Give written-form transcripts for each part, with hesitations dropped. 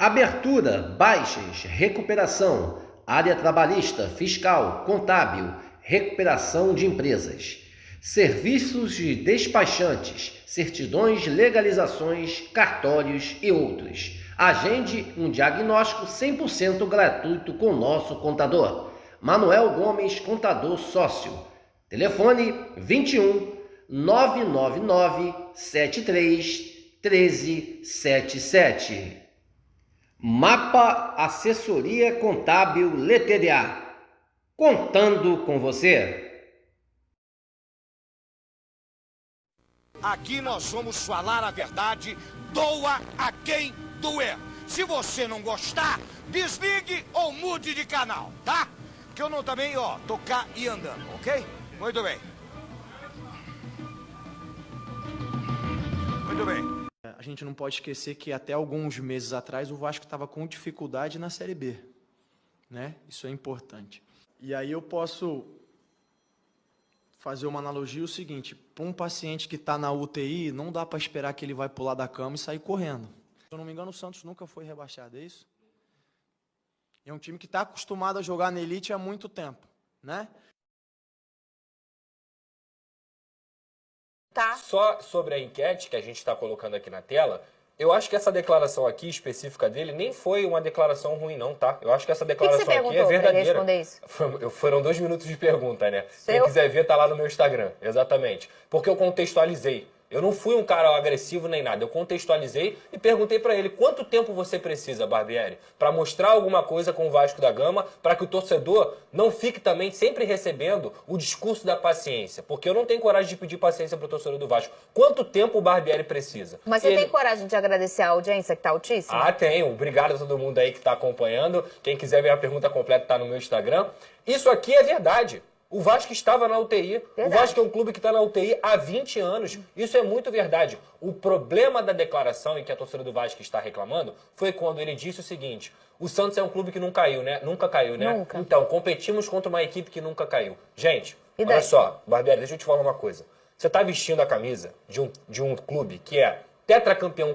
Abertura, baixas, recuperação, área trabalhista, fiscal, contábil, recuperação de empresas, serviços de despachantes, certidões, legalizações, cartórios e outros. Agende um diagnóstico 100% gratuito com nosso contador. Manuel Gomes, contador sócio. Telefone 21 999 73 1377. Mapa Assessoria Contábil LTDA. Contando com você. Aqui nós vamos falar a verdade, doa a quem doer. Se você não gostar, desligue ou mude de canal, tá? Que eu não também, tocar e andando, ok? Muito bem. Muito bem. A gente não pode esquecer que até alguns meses atrás o Vasco estava com dificuldade na Série B, né? Isso é importante. E aí eu posso fazer uma analogia o seguinte: para um paciente que está na UTI, não dá para esperar que ele vai pular da cama e sair correndo. Se eu não me engano, o Santos nunca foi rebaixado, é isso? É um time que está acostumado a jogar na elite há muito tempo, né? Tá. Só sobre a enquete que a gente está colocando aqui na tela, eu acho que essa declaração aqui específica dele nem foi uma declaração ruim, não, tá? Eu acho que essa declaração aqui é verdadeira. Responder isso? Foram 2 minutos de pergunta, né? Seu? Quem quiser ver, tá lá no meu Instagram. Exatamente. Porque eu contextualizei. Eu não fui um cara agressivo nem nada. Eu contextualizei e perguntei pra ele: quanto tempo você precisa, Barbieri, pra mostrar alguma coisa com o Vasco da Gama, pra que o torcedor não fique também sempre recebendo o discurso da paciência? Porque eu não tenho coragem de pedir paciência pro torcedor do Vasco. Quanto tempo o Barbieri precisa? Mas você tem coragem de agradecer a audiência que tá altíssima? Ah, tenho. Obrigado a todo mundo aí que tá acompanhando. Quem quiser ver a pergunta completa tá no meu Instagram. Isso aqui é verdade. O Vasco estava na UTI. Verdade. O Vasco é um clube que está na UTI há 20 anos. Isso é muito verdade. O problema da declaração, e que a torcida do Vasco está reclamando, foi quando ele disse o seguinte: o Santos é um clube que não caiu, né? Nunca caiu, né? Nunca. Então, competimos contra uma equipe que nunca caiu. Gente, olha só, Barbieri, deixa eu te falar uma coisa. Você está vestindo a camisa de um clube que é tetracampeão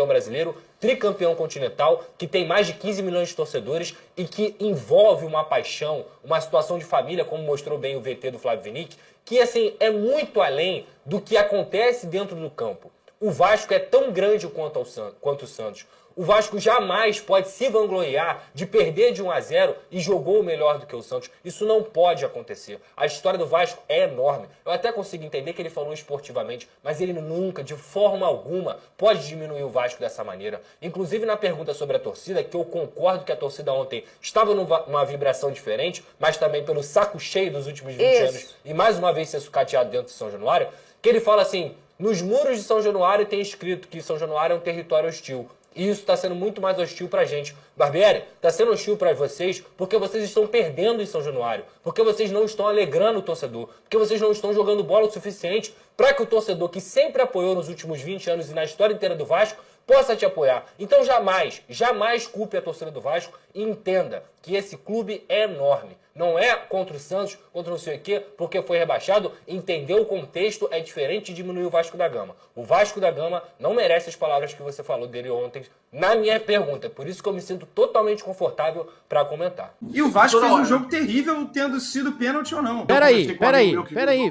brasileiro, tricampeão continental, que tem mais de 15 milhões de torcedores e que envolve uma paixão, uma situação de família, como mostrou bem o VT do Flávio Vinick, que assim é muito além do que acontece dentro do campo. O Vasco é tão grande quanto o Santos. O Vasco jamais pode se vangloriar de perder de 1-0 e jogou melhor do que o Santos. Isso não pode acontecer. A história do Vasco é enorme. Eu até consigo entender que ele falou esportivamente, mas ele nunca, de forma alguma, pode diminuir o Vasco dessa maneira. Inclusive na pergunta sobre a torcida, que eu concordo que a torcida ontem estava numa vibração diferente, mas também pelo saco cheio dos últimos 20 anos e mais uma vez ser sucateado dentro de São Januário, que ele fala assim: nos muros de São Januário tem escrito que São Januário é um território hostil. E isso está sendo muito mais hostil pra gente. Barbieri, está sendo hostil para vocês porque vocês estão perdendo em São Januário, porque vocês não estão alegrando o torcedor, porque vocês não estão jogando bola o suficiente para que o torcedor que sempre apoiou nos últimos 20 anos e na história inteira do Vasco possa te apoiar. Então jamais culpe a torcida do Vasco e entenda que esse clube é enorme. Não é contra o Santos, contra não sei o quê, porque foi rebaixado. Entender o contexto é diferente de diminuir o Vasco da Gama. O Vasco da Gama não merece as palavras que você falou dele ontem na minha pergunta. Por isso que eu me sinto totalmente confortável para comentar. E o Vasco fez um jogo terrível, tendo sido pênalti ou não. Peraí,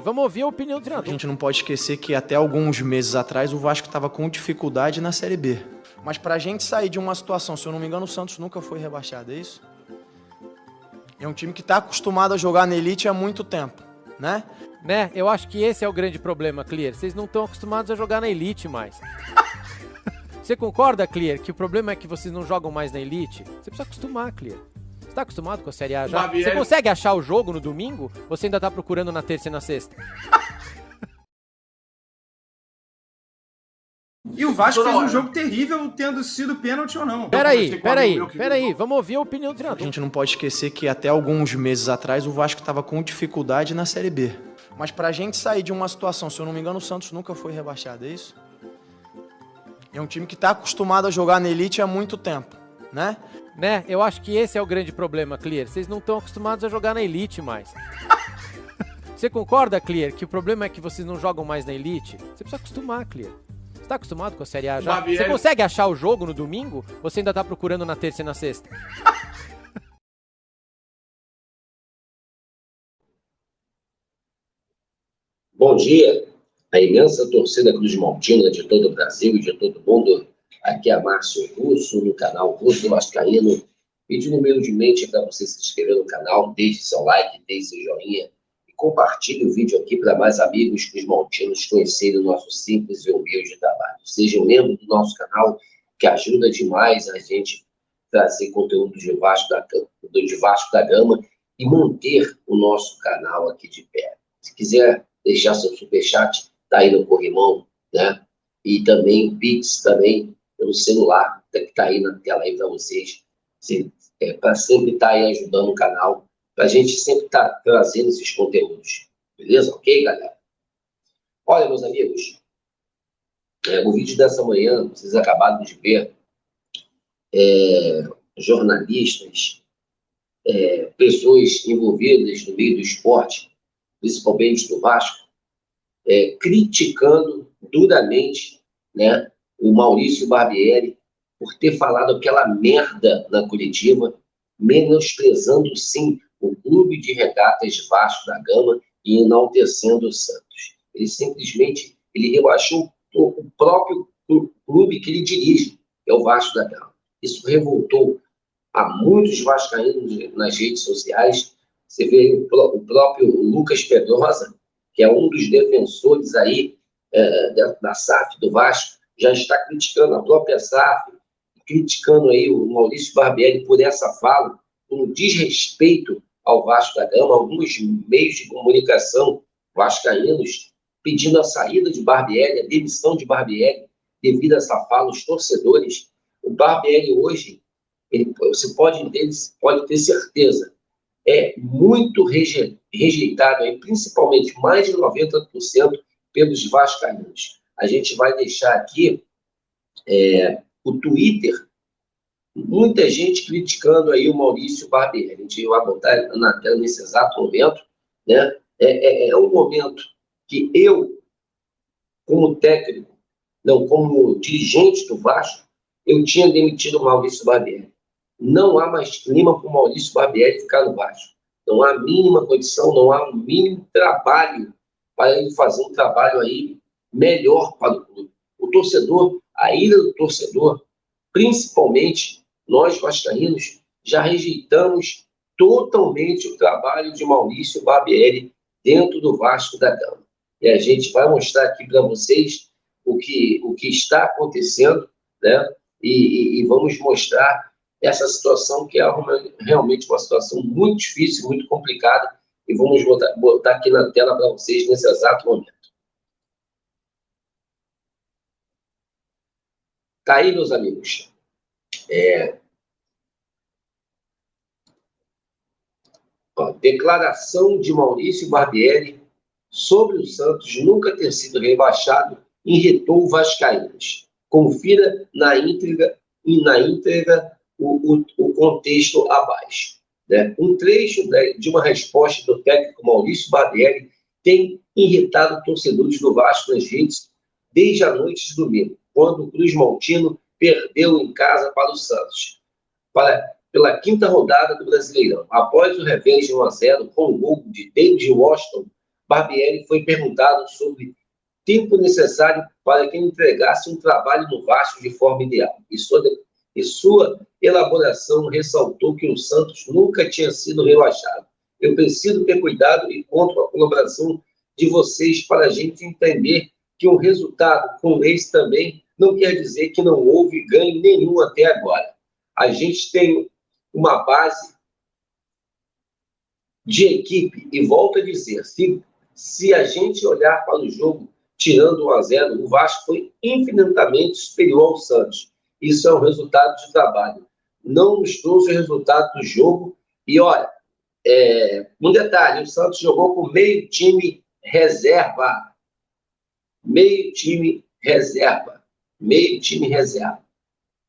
vamos ouvir a opinião do treinador. A gente não pode esquecer que até alguns meses atrás o Vasco estava com dificuldade na Série B. Mas pra gente sair de uma situação, se eu não me engano, o Santos nunca foi rebaixado, é isso? É um time que está acostumado a jogar na elite há muito tempo, né? Eu acho que esse é o grande problema, Clear. Vocês não estão acostumados a jogar na elite mais. Você concorda, Clear, que o problema é que vocês não jogam mais na elite? Você precisa acostumar, Clear. Você tá acostumado com a Série A já? Você consegue achar o jogo no domingo? Ou você ainda tá procurando na terça e na sexta? E o Vasco fez um jogo terrível, tendo sido pênalti ou não. Peraí, vamos ouvir a opinião do treinador. A gente não pode esquecer que até alguns meses atrás o Vasco estava com dificuldade na Série B. Mas pra gente sair de uma situação, se eu não me engano, o Santos nunca foi rebaixado, é isso? É um time que está acostumado a jogar na elite há muito tempo, né? Eu acho que esse é o grande problema, Clear. Vocês não estão acostumados a jogar na elite mais. Você concorda, Clear, que o problema é que vocês não jogam mais na elite? Você precisa acostumar, Clear. Você tá acostumado com a Série A já? Barbieri... Você consegue achar o jogo no domingo? Ou você ainda tá procurando na terça e na sexta? Bom dia, a imensa torcida Cruz Maltina de todo o Brasil e de todo o mundo. Aqui é Márcio Russo, no canal Russo Vascaíno, pedindo humildemente para você se inscrever no canal, deixe seu like, deixe seu joinha e compartilhe o vídeo aqui para mais amigos Cruz Maltinos conhecerem o nosso simples e humilde trabalho. Seja um membro do nosso canal, que ajuda demais a gente trazer conteúdo de Vasco da Gama e manter o nosso canal aqui de pé. Se quiser deixar seu superchat, tá aí no corrimão, né? E também Pix, também pelo celular, que tá aí na tela aí para vocês, para sempre estar aí ajudando o canal, para a gente sempre estar trazendo esses conteúdos. Beleza? Ok, galera? Olha, meus amigos, o vídeo dessa manhã, vocês acabaram de ver, jornalistas, pessoas envolvidas no meio do esporte, principalmente do Vasco, criticando duramente, né, o Maurício Barbieri por ter falado aquela merda na coletiva, menosprezando, sim, o Clube de Regatas Vasco da Gama e enaltecendo o Santos. Ele simplesmente rebaixou o próprio clube que ele dirige, que é o Vasco da Gama. Isso revoltou a muitos vascaínos nas redes sociais. Você vê o próprio Lucas Pedrosa, que é um dos defensores aí da SAF do Vasco, já está criticando a própria SAF, criticando aí o Maurício Barbieri por essa fala, por um desrespeito ao Vasco da Gama. Alguns meios de comunicação vascaínos pedindo a saída de Barbieri, a demissão de Barbieri, devido a essa fala. Os torcedores, o Barbieri hoje, você pode ter certeza, é muito rejeitado, aí, principalmente mais de 90% pelos vascaínos. A gente vai deixar aqui o Twitter, muita gente criticando aí o Maurício Barbieri. A gente vai botar na tela nesse exato momento, né? É um momento que eu, como técnico, não, como dirigente do Vasco, eu tinha demitido o Maurício Barbieri. Não há mais clima para o Maurício Barbieri ficar no Vasco. Não há a mínima condição, não há o mínimo trabalho para ele fazer um trabalho aí melhor para o clube. O torcedor, a ira do torcedor, principalmente nós vascaínos, já rejeitamos totalmente o trabalho de Maurício Barbieri dentro do Vasco da Gama. E a gente vai mostrar aqui para vocês o que está acontecendo, né? E vamos mostrar essa situação que é realmente uma situação muito difícil, muito complicada, e vamos botar aqui na tela para vocês nesse exato momento. Tá aí, meus amigos. Declaração de Maurício Barbieri sobre o Santos nunca ter sido rebaixado irritou vascaínos. Confira na íntegra o contexto abaixo. Né? Um trecho de uma resposta do técnico Maurício Barbieri tem irritado torcedores do Vasco nas redes desde a noite de domingo, quando o Cruz Maltino perdeu em casa para o Santos, pela quinta rodada do Brasileirão. Após o revés de 1-0 com o gol de David Washington, Barbieri foi perguntado sobre tempo necessário para que ele entregasse um trabalho no Vasco de forma ideal. E sua elaboração ressaltou que o Santos nunca tinha sido rebaixado. Eu preciso ter cuidado e conto com a colaboração de vocês para a gente entender que um resultado como esse também não quer dizer que não houve ganho nenhum até agora. A gente tem uma base de equipe, e volto a dizer, se a gente olhar para o jogo, tirando 1-0, o Vasco foi infinitamente superior ao Santos. Isso é um resultado de trabalho. Não nos trouxe o resultado do jogo. E, olha, um detalhe, o Santos jogou com meio time reserva. Meio time reserva.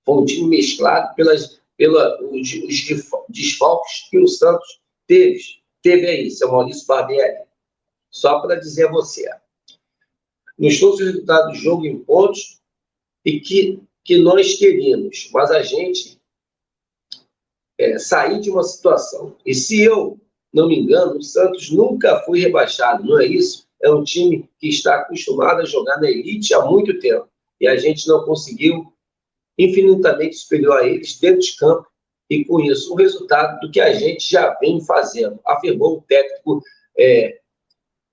Foi um time mesclado pelos desfalques que o Santos teve aí, seu Maurício Barbieri. Só para dizer a você. Nos trouxe o resultado do jogo em pontos, e que nós queríamos, mas a gente sair de uma situação. E se eu não me engano, o Santos nunca foi rebaixado, não é isso? É um time que está acostumado a jogar na elite há muito tempo. E a gente não conseguiu, infinitamente superior a eles, dentro de campo. E com isso, o resultado do que a gente já vem fazendo, afirmou o técnico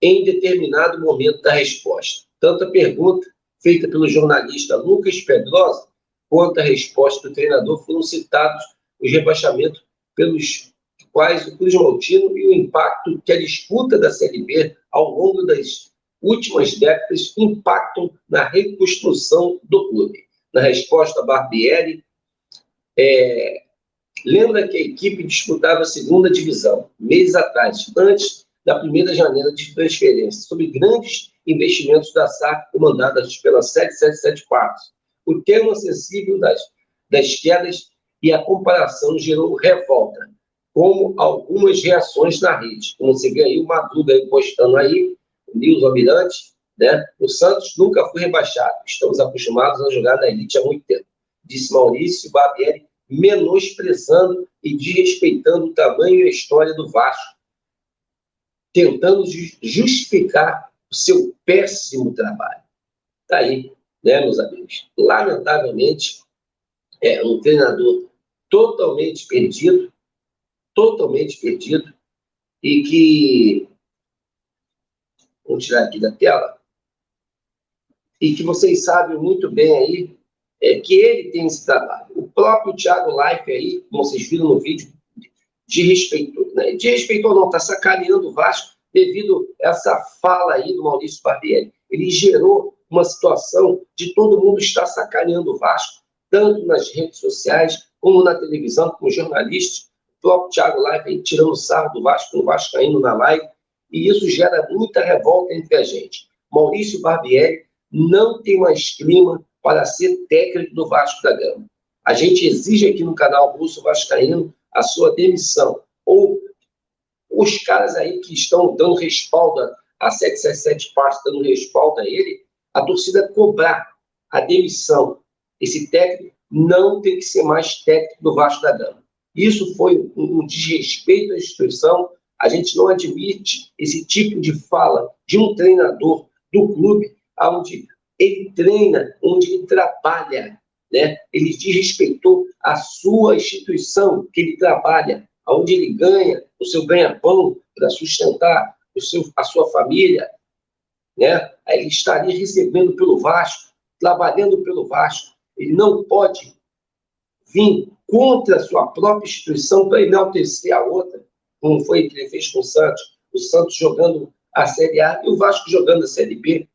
em determinado momento da resposta. Tanto a pergunta feita pelo jornalista Lucas Pedrosa, quanto a resposta do treinador foram citados os rebaixamentos pelos quais o Cruz Maltino e o impacto que a disputa da Série B ao longo das últimas décadas impactam na reconstrução do clube. Na resposta, Barbieri lembra que a equipe disputava a segunda divisão, meses atrás, antes da primeira janela de transferência, sob grandes investimentos da SAF comandadas pela 777 Partos. O tema sensível das quedas e a comparação gerou revolta, como algumas reações na rede. Como você vê aí, o Madruga postando aí, o Nilson Almirante, né? O Santos nunca foi rebaixado. Estamos acostumados a jogar na elite há muito tempo, disse Maurício Barbieri, menosprezando e desrespeitando o tamanho e a história do Vasco, tentando justificar o seu péssimo trabalho. Está aí, né, meus amigos? Lamentavelmente, é um treinador totalmente perdido, e que, vamos tirar aqui da tela, e que vocês sabem muito bem aí, que ele tem esse trabalho. O próprio Thiago Leifert aí, como vocês viram no vídeo, desrespeitou, né? Desrespeitou não, está sacaneando o Vasco devido a essa fala aí do Maurício Barbieri. Ele gerou uma situação de todo mundo estar sacaneando o Vasco, tanto nas redes sociais, como na televisão, como jornalistas. O próprio Thiago Leifert aí tirando sarro do Vasco, no Vascaíno na live, e isso gera muita revolta entre a gente. Maurício Barbieri não tem mais clima para ser técnico do Vasco da Gama. A gente exige aqui no canal Russo Vascaíno a sua demissão. Ou os caras aí que estão dando respaldo a 777 Partos, dando respaldo a ele, a torcida cobrar a demissão. Esse técnico não tem que ser mais técnico do Vasco da Gama. Isso foi um desrespeito à instituição. A gente não admite esse tipo de fala de um treinador do clube, onde ele treina, onde ele trabalha, né? Ele desrespeitou a sua instituição que ele trabalha, onde ele ganha o seu ganha-pão para sustentar a sua família, né? Ele estaria recebendo pelo Vasco, trabalhando pelo Vasco. Ele não pode vir contra a sua própria instituição para enaltecer a outra, como foi que ele fez com o Santos jogando a Série A e o Vasco jogando a Série B.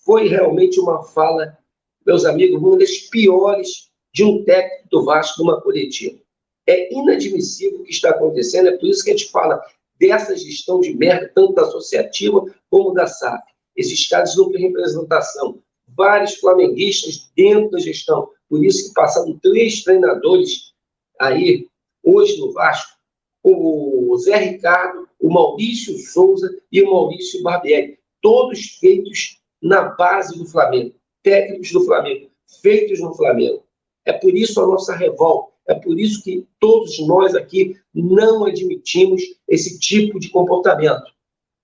Foi realmente uma fala, meus amigos, uma das piores de um técnico do Vasco numa coletiva. É inadmissível o que está acontecendo, é por isso que a gente fala dessa gestão de merda, tanto da associativa como da SAF. Esses caras não têm representação. Vários flamenguistas dentro da gestão. Por isso que passaram 3 treinadores aí, hoje no Vasco, o Zé Ricardo, o Maurício Souza e o Maurício Barbieri. Todos feitos na base do Flamengo. Técnicos do Flamengo. Feitos no Flamengo. É por isso a nossa revolta. É por isso que todos nós aqui não admitimos esse tipo de comportamento.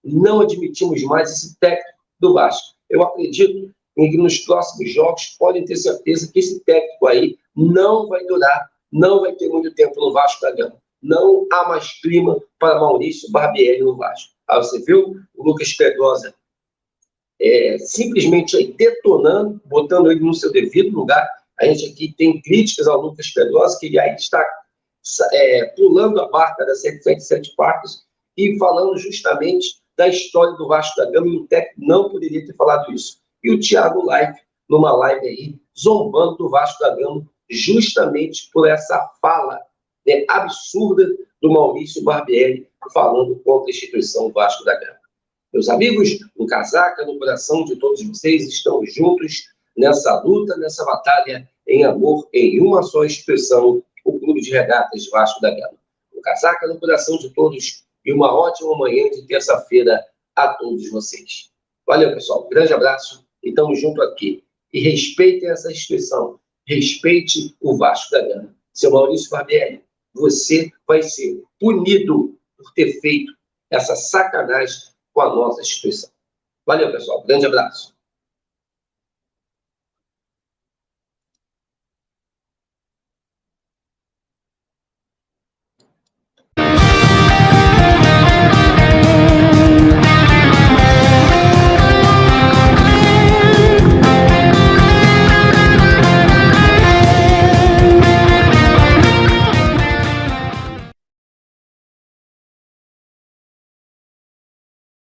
Não admitimos mais esse técnico do Vasco. Eu acredito que nos próximos jogos podem ter certeza que esse técnico aí não vai durar, não vai ter muito tempo no Vasco da Gama. Não há mais clima para Maurício Barbieri no Vasco. Aí você viu o Lucas Pedrosa simplesmente aí detonando, botando ele no seu devido lugar. A gente aqui tem críticas ao Lucas Pedrosa, que ele aí está pulando a barca da 777 Partos e falando justamente da história do Vasco da Gama, e o técnico não poderia ter falado isso. E o Thiago Leifert, numa live aí, zombando do Vasco da Gama, justamente por essa fala absurda do Maurício Barbieri, falando contra a instituição Vasco da Gama. Meus amigos, no casaca, no coração de todos vocês, estamos juntos nessa luta, nessa batalha em amor, em uma só instituição, o Clube de Regatas Vasco da Gama. No casaca, no coração de todos, e uma ótima manhã de terça-feira a todos vocês. Valeu, pessoal. Grande abraço e estamos juntos aqui. e respeitem essa instituição. Respeite o Vasco da Gama. Seu Maurício Barbieri, você vai ser punido por ter feito essa sacanagem com a nossa instituição. Valeu, pessoal. Grande abraço.